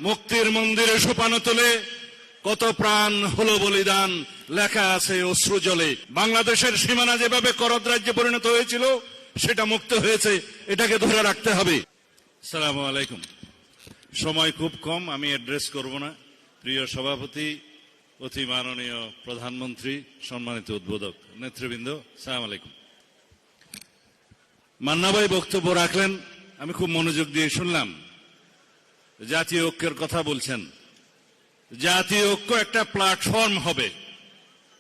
মুক্তির মন্দিরে সোপান তোলে কত প্রাণ হলো বলিদান, লেখা আছে অশ্রু জলে। বাংলাদেশের সীমানা যেভাবে করদ রাজ্যে পরিণত হয়েছিল সেটা মুক্ত হয়েছে, এটাকে ধরে রাখতে হবে। আসসালামু আলাইকুম। সময় খুব কম, আমি অ্যাড্রেস করব না। প্রিয় সভাপতি, অতি মাননীয় প্রধানমন্ত্রী, সম্মানিত উদ্বোধক, নেতৃবৃন্দ, আসসালামু আলাইকুম। মান্না ভাই বক্তব্য রাখলেন, আমি খুব মনোযোগ দিয়ে শুনলাম। জাতীয় ঐক্যের কথা বলছেন। জাতীয় ঐক্য একটা প্ল্যাটফর্ম হবে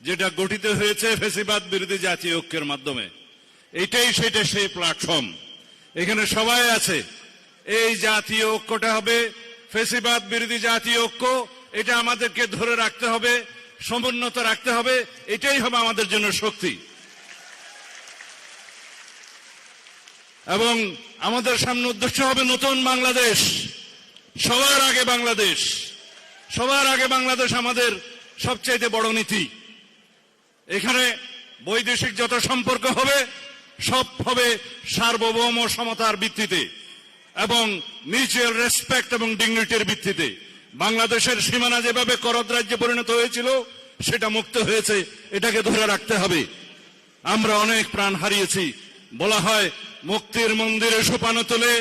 যেটা গঠিত হয়েছে ফ্যাসিবাদ বিরোধী জাতীয় ঐক্যের মাধ্যমে। এটাই সেটা সেই প্ল্যাটফর্ম, এখানে সবাই আছে। এই জাতীয় ঐক্যটা হবে ফ্যাসিবাদ বিরোধী জাতীয় ঐক্য, এটা আমাদেরকে ধরে রাখতে হবে, সমুন্নত রাখতে হবে, এটাই হবে আমাদের জন্য শক্তি। এবং আমাদের সামনে উদ্দেশ্য হবে নতুন বাংলাদেশ, সবার আগে বাংলাদেশ, সবার আগে বাংলাদেশ আমাদের সবচাইতে বড় নীতি। এখানে বৈদেশিক যত সম্পর্ক হবে সব হবে সার্বভৌম সমতার ভিত্তিতে এবং মিউচুয়াল রেসপেক্ট এবং ডিগনিটির ভিত্তিতে। বাংলাদেশের সীমানা যেভাবে করদ রাজ্যে পরিণত হয়েছিল সেটা মুক্ত হয়েছে, এটাকে ধরে রাখতে হবে। আমরা অনেক প্রাণ হারিয়েছি। বলা হয় মুক্তির মন্দিরে সোপান তোলে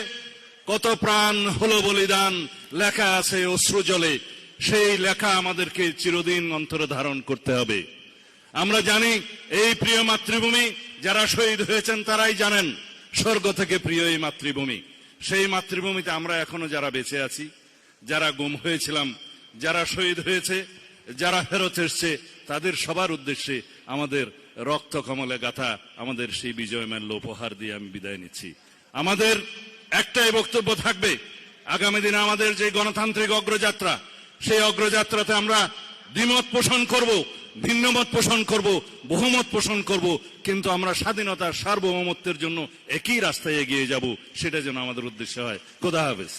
কত প্রাণ হলো বলিদান, লেখা আছে অশ্রু জলে। সেই লেখা আমাদেরকে চিরদিন অন্তরে ধারণ করতে হবে। আমরা জানি এই প্রিয় মাতৃভূমি, যারা শহীদ হয়েছেন তারাই জানেন স্বর্গ থেকে প্রিয় এই মাতৃভূমি। সেই মাতৃভূমিতে আমরা এখনো যারা বেঁচে আছি, যারা গুম হয়েছিলাম, যারা শহীদ হয়েছে, যারা ফেরত এসছে, তাদের সবার উদ্দেশ্যে আমাদের রক্ত কমলে গাথা আমাদের সেই বিজয় মাল্য উপহার দিয়ে আমি বিদায় নিচ্ছি। আমাদের একটাই বক্তব্য থাকবে, আগামী দিনে আমাদের যে গণতান্ত্রিক অগ্রযাত্রা, সেই অগ্রযাত্রাতে আমরা দ্বিমত পোষণ করব, ভিন্নমত পোষণ করব, বহুমত পোষণ করব, কিন্তু আমরা স্বাধীনতার সার্বভৌমত্বের জন্য একই রাস্তায় এগিয়ে যাব, সেটা যেন আমাদের উদ্দেশ্য হয়। খোদা হাফেজ।